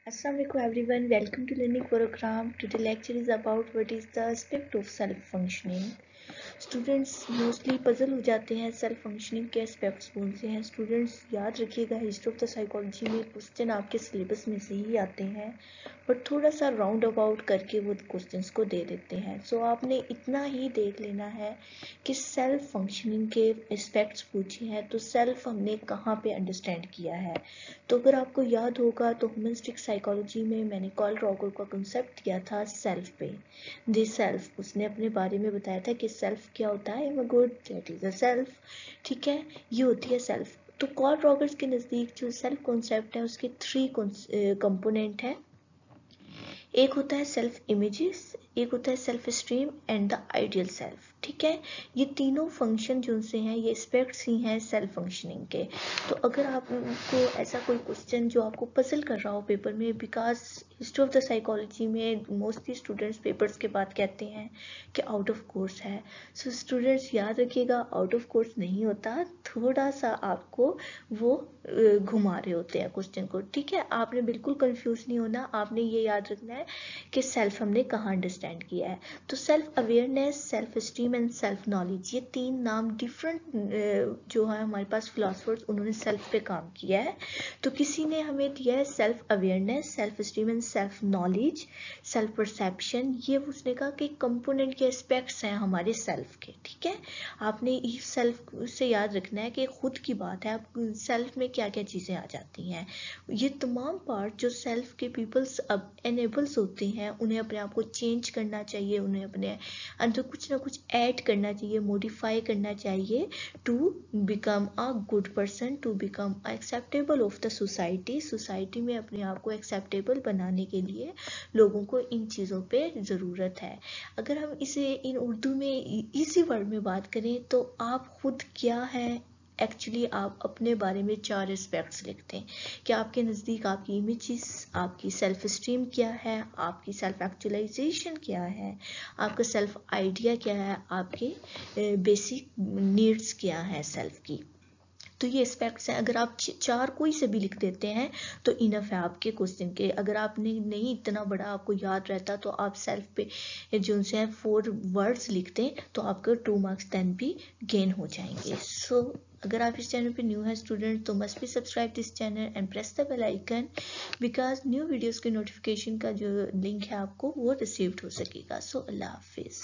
Assalamualaikum everyone, welcome to learning program. Today lecture is about what is the aspect of self functioning. Students mostly puzzle हो जाते हैं self functioning के aspects कौन से हैं. Students याद रखिएगा, हिस्ट्री ऑफ द साइकोलॉजी में क्वेश्चन आपके सिलेबस में से ही आते हैं, बट थोड़ा सा राउंड अबाउट करके वो क्वेश्चंस को दे देते हैं. सो आपने इतना ही देख लेना है कि सेल्फ फंक्शनिंग के एस्पेक्ट्स पूछे हैं तो सेल्फ हमने कहाँ पे अंडरस्टैंड किया है. तो अगर आपको याद होगा तो ह्यूमनिस्टिक साइकोलॉजी में मैंने कार्ल रॉगर का कंसेप्ट दिया था सेल्फ पे. द सेल्फ, उसने अपने बारे में बताया था कि सेल्फ क्या होता है. Am a good, that is a self. ठीक है, ये होती है सेल्फ. तो कार्ल रॉगर्स के नज़दीक जो सेल्फ कॉन्सेप्ट है उसके 3 कंपोनेंट है. एक होता है सेल्फ इमेजेस, एक होता है self esteem and the ideal self. ठीक है, ये तीनों फंक्शन जो से हैं ये एस्पेक्ट्स ही हैं सेल्फ फंक्शनिंग के. तो अगर आपको ऐसा कोई क्वेश्चन जो आपको पजल कर रहा हो पेपर में, because history of the psychology में मोस्टली स्टूडेंट्स पेपर्स के बाद कहते हैं कि आउट ऑफ कोर्स है. सो स्टूडेंट्स याद रखिएगा, आउट ऑफ कोर्स नहीं होता, थोड़ा सा आपको वो घुमा रहे होते हैं क्वेश्चन को. ठीक है, आपने बिल्कुल कंफ्यूज नहीं होना, आपने ये याद रखना है कि सेल्फ हमने कहाँ अंडरस्टैंड किया है. तो self awareness, self esteem and self knowledge, ये 3 नाम डिफरेंट जो है हमारे पास फिलोसफर्स, उन्होंने सेल्फ पे काम किया है. तो किसी ने हमें दिया है self awareness, self esteem and self knowledge, self perception. ये उसने कहा कि कंपोनेंट के एस्पेक्ट्स हैं हमारे सेल्फ के. ठीक है, आपने इस सेल्फ से याद रखना है कि खुद की बात है, अब सेल्फ में क्या क्या चीज़ें आ जाती हैं. ये तमाम पार्ट जो सेल्फ के पीपल्स अब एनेबल्स होते हैं, उन्हें अपने आप को चेंज करना चाहिए, उन्हें अपने अंदर कुछ ना कुछ ऐड करना चाहिए, मॉडिफाई करना चाहिए to become a good person, to become acceptable of the society. Society में अपने आप को एक्सेप्टेबल बनाने के लिए लोगों को इन चीज़ों पे ज़रूरत है. अगर हम इसे इन उर्दू में इसी वर्ड में बात करें तो आप खुद क्या है एक्चुअली, आप अपने बारे में 4 एस्पेक्ट्स लिखते हैं कि आपके नज़दीक आपकी इमेजेस, आपकी सेल्फ स्टीम क्या है, आपकी सेल्फ एक्चुअलाइजेशन क्या है, आपका सेल्फ आइडिया क्या है, आपके बेसिक नीड्स क्या है सेल्फ की. तो ये एस्पेक्ट्स हैं. अगर आप 4 कोई से भी लिख देते हैं तो इनफ है आपके क्वेश्चन के. अगर आपने नहीं इतना बड़ा आपको याद रहता तो आप सेल्फ पे जो उनसे हैं 4 वर्ड्स लिखते हैं तो आपके 2 मार्क्स देन भी गेन हो जाएंगे. सो अगर आप इस चैनल पे न्यू है स्टूडेंट तो must be subscribe this channel and press the bell icon, because new videos के नोटिफिकेशन का जो लिंक है आपको वो रिसीव्ड हो सकेगा. सो अल्लाह हाफिज़.